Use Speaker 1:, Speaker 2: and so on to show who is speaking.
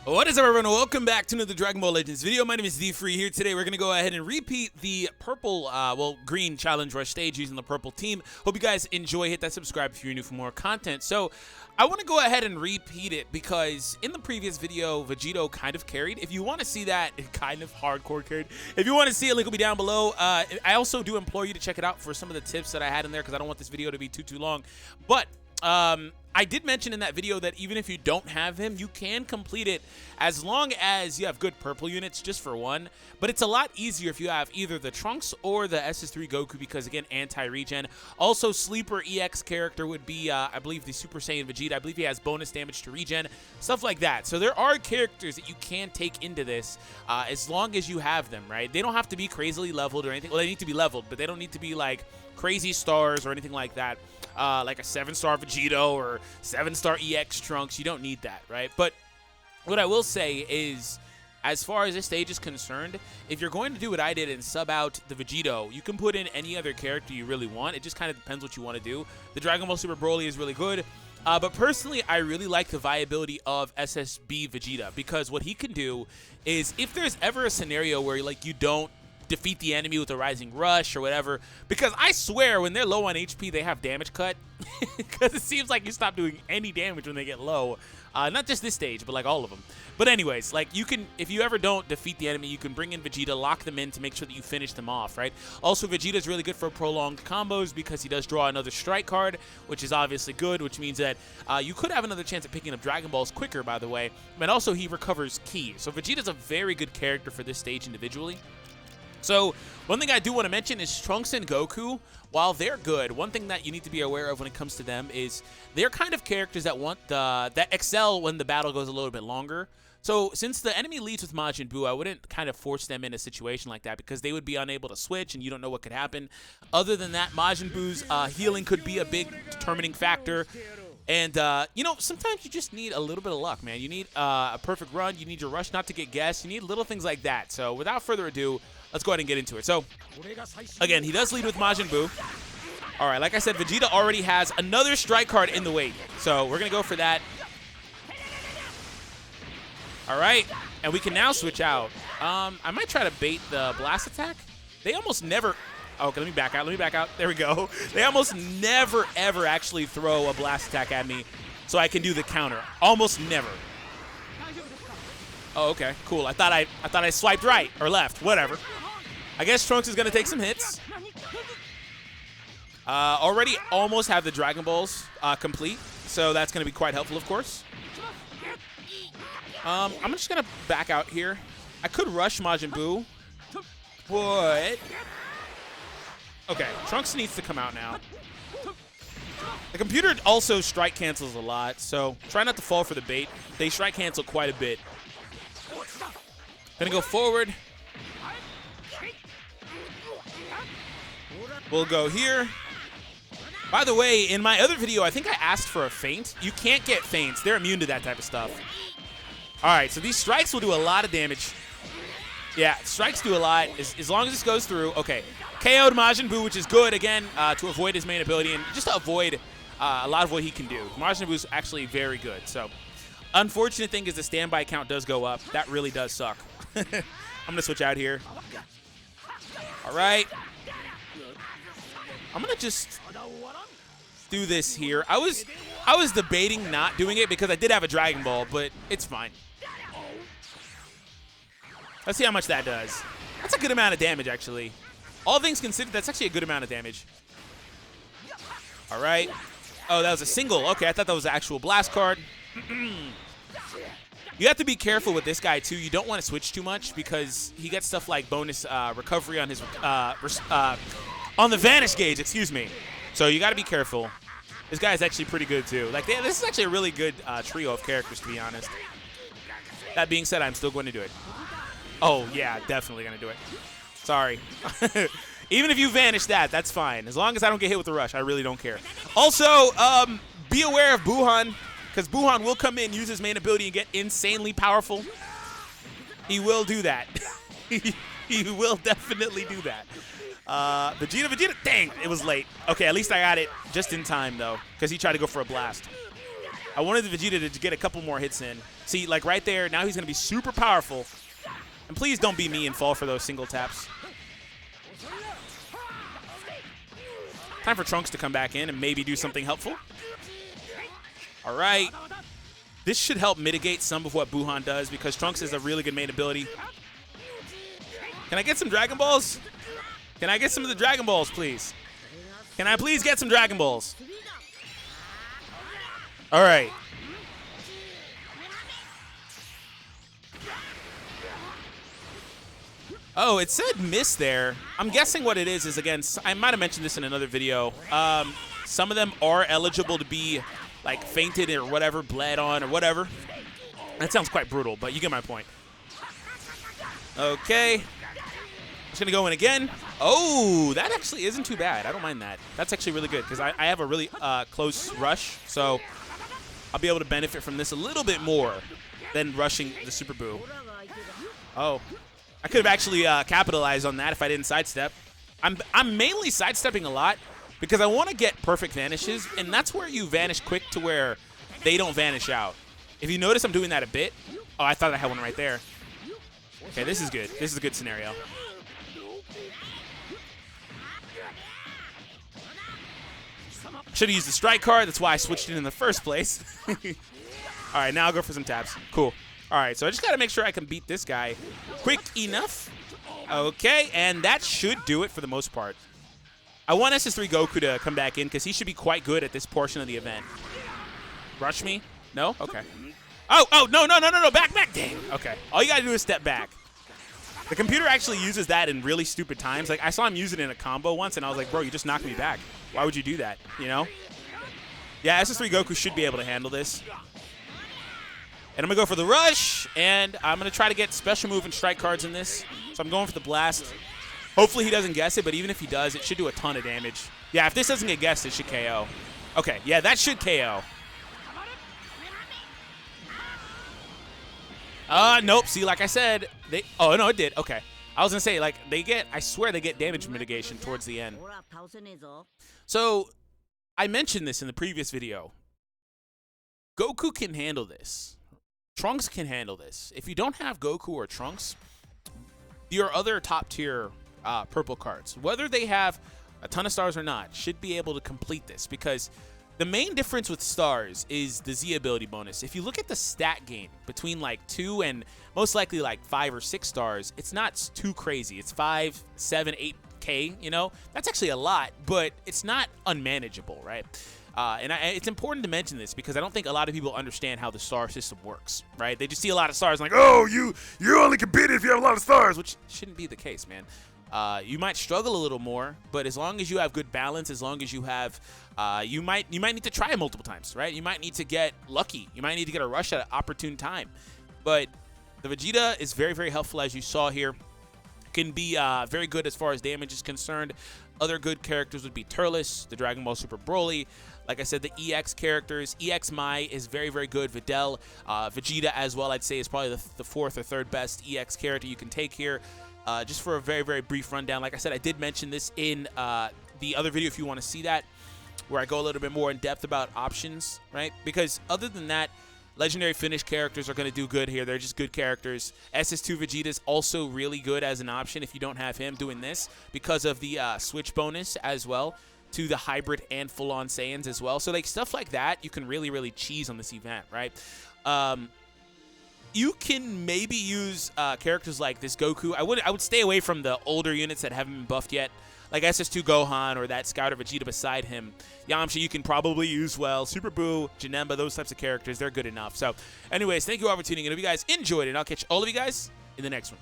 Speaker 1: What is up, everyone? Welcome back to another Dragon Ball Legends video. My name is DFree. Here today, we're going to go ahead and repeat the purple, green challenge rush stage using the purple team. Hope you guys enjoy. Hit that subscribe if you're new for more content. So, I want to go ahead and repeat it because in the previous video, VEGITO kind of carried. If you want to see that, it kind of hardcore carried. If you want to see it, link will be down below. I also do implore you to check it out for some of the tips that I had in there because I don't want this video to be too long. But, I did mention in that video that even if you don't have him, you can complete it as long as you have good purple units, just for one. But it's a lot easier if you have either the Trunks or the SS3 Goku because, again, anti-regen. Also, sleeper EX character would be, I believe, the Super Saiyan Vegeta. I believe he has bonus damage to regen, stuff like that. So there are characters that you can take into this as long as you have them, right? They don't have to be crazily leveled or anything. Well, they need to be leveled, but they don't need to be, like, crazy stars or anything like that. Like a 7-star Vegito or 7-star EX Trunks. You don't need that, right? But what I will say is, as far as this stage is concerned, if you're going to do what I did and sub out the Vegito, you can put in any other character you really want. It just kind of depends what you want to do. The Dragon Ball Super Broly is really good. But personally, I really like the viability of SSB Vegeta because what he can do is if there's ever a scenario where like you don't defeat the enemy with a rising rush or whatever, because I swear when they're low on HP they have damage cut because it seems like you stop doing any damage when they get low. Not just this stage, but like all of them. But anyways, like you can, if you ever don't defeat the enemy, you can bring in Vegeta, lock them in to make sure that you finish them off, right? Also, Vegeta is really good for prolonged combos because he does draw another strike card, which is obviously good, which means that you could have another chance at picking up Dragon Balls quicker, by the way. And also, he recovers ki. So Vegeta's a very good character for this stage individually. So, one thing I do want to mention is Trunks and Goku, while they're good, one thing that you need to be aware of when it comes to them is they're kind of characters that that excel when the battle goes a little bit longer. So, since the enemy leads with Majin Buu, I wouldn't kind of force them in a situation like that because they would be unable to switch and you don't know what could happen. Other than that, Majin Buu's healing could be a big determining factor. And, you know, sometimes you just need a little bit of luck, man. You need a perfect run. You need your rush not to get guessed. You need little things like that. So, without further ado, let's go ahead and get into it. So, again, he does lead with Majin Buu. All right, like I said, Vegeta already has another strike card in the wait. So, we're going to go for that. All right, and we can now switch out. I might try to bait the blast attack. They almost never... Okay, let me back out. Let me back out. There we go. They almost never, ever actually throw a blast attack at me so I can do the counter. Almost never. Oh, okay. Cool. I thought I swiped right or left. Whatever. I guess Trunks is going to take some hits. Already almost have the Dragon Balls complete, so that's going to be quite helpful, of course. I'm just going to back out here. I could rush Majin Buu, but... Okay, Trunks needs to come out now. The computer also strike cancels a lot, so try not to fall for the bait. They strike cancel quite a bit. Gonna go forward. We'll go here. By the way, in my other video, I think I asked for a feint. You can't get feints. They're immune to that type of stuff. All right, so these strikes will do a lot of damage. Yeah, strikes do a lot as long as this goes through. Okay, KO'd Majin Buu, which is good, again, to avoid his main ability and just to avoid a lot of what he can do. Majin Buu's actually very good. So, unfortunate thing is the standby count does go up. That really does suck. I'm going to switch out here. All right. I'm going to just do this here. I was debating not doing it because I did have a Dragon Ball, but it's fine. Let's see how much that does. That's a good amount of damage, actually. All things considered, that's actually a good amount of damage. All right. Oh, that was a single. Okay, I thought that was an actual blast card. You have to be careful with this guy, too. You don't want to switch too much because he gets stuff like bonus recovery on his on the Vanish gauge, excuse me. So you got to be careful. This guy is actually pretty good, too. Like, this is actually a really good trio of characters, to be honest. That being said, I'm still going to do it. Oh, yeah, definitely going to do it. Sorry. Even if you vanish that, that's fine. As long as I don't get hit with the rush, I really don't care. Also, be aware of Buhan, because Buhan will come in, use his main ability, and get insanely powerful. He will do that. He will definitely do that. Vegeta, dang, it was late. Okay, at least I got it just in time, though, because he tried to go for a blast. I wanted the Vegeta to get a couple more hits in. See, like right there, now he's going to be super powerful. And please don't be me and fall for those single taps. Time for Trunks to come back in and maybe do something helpful. All right. This should help mitigate some of what Buhan does because Trunks is a really good main ability. Can I get some Dragon Balls? Can I get some of the Dragon Balls, please? Can I please get some Dragon Balls? All right. Oh, it said miss there. I'm guessing what it is again, I might have mentioned this in another video. Some of them are eligible to be like fainted or whatever, bled on or whatever. That sounds quite brutal, but you get my point. Okay. Just gonna go in again. Oh, that actually isn't too bad. I don't mind that. That's actually really good because I have a really close rush, so I'll be able to benefit from this a little bit more than rushing the Super Boo. Oh, I could have actually capitalized on that if I didn't sidestep. I'm mainly sidestepping a lot because I want to get perfect vanishes, and that's where you vanish quick to where they don't vanish out. If you notice, I'm doing that a bit. Oh, I thought I had one right there. Okay, this is good. This is a good scenario. Should have used the strike card. That's why I switched it in the first place. All right, now I'll go for some taps. Cool. All right, so I just got to make sure I can beat this guy quick enough. Okay, and that should do it for the most part. I want SS3 Goku to come back in because he should be quite good at this portion of the event. Rush me? No? Okay. Oh, no, back, dang. Okay, all you got to do is step back. The computer actually uses that in really stupid times. Like, I saw him use it in a combo once, and I was like, bro, you just knocked me back. Why would you do that, you know? Yeah, SS3 Goku should be able to handle this. And I'm going to go for the rush, and I'm going to try to get special move and strike cards in this. So I'm going for the blast. Hopefully he doesn't guess it, but even if he does, it should do a ton of damage. Yeah, if this doesn't get guessed, it should KO. Okay, yeah, that should KO. Nope. See, like I said, oh, no, it did. Okay. I was going to say, like, I swear they get damage mitigation towards the end. So, I mentioned this in the previous video. Goku can handle this. Trunks can handle this. If you don't have Goku or Trunks, your other top-tier purple cards, whether they have a ton of stars or not, should be able to complete this because the main difference with stars is the Z ability bonus. If you look at the stat gain between like 2 and most likely like 5 or 6 stars, it's not too crazy. It's 5, 7, 8K, you know? That's actually a lot, but it's not unmanageable, right? And it's important to mention this because I don't think a lot of people understand how the star system works, right? They just see a lot of stars and like, oh, you only can beat it if you have a lot of stars, which shouldn't be the case, man. You might struggle a little more, but as long as you have good balance, as long as you have, you might need to try it multiple times, right? You might need to get lucky. You might need to get a rush at an opportune time. But the Vegeta is very, very helpful, as you saw here. Can be very good as far as damage is concerned. Other good characters would be Turles, the Dragon Ball Super Broly. Like I said, the EX characters. EX Mai is very, very good. Videl, Vegeta as well, I'd say, is probably the 4th or 3rd best EX character you can take here. Just for a very, very brief rundown, like I said, I did mention this in the other video if you want to see that, where I go a little bit more in depth about options, right? Because other than that, legendary finish characters are going to do good here. They're just good characters. SS2 Vegeta is also really good as an option if you don't have him doing this because of the switch bonus as well to the hybrid and full-on Saiyans as well. So like stuff like that, you can really, really cheese on this event, right? You can maybe use characters like this Goku. I would stay away from the older units that haven't been buffed yet, like SS2 Gohan or that Scouter Vegeta beside him. Yamcha you can probably use well. Super Buu, Janemba, those types of characters, they're good enough. So anyways, thank you all for tuning in. If you guys enjoyed it, I'll catch all of you guys in the next one.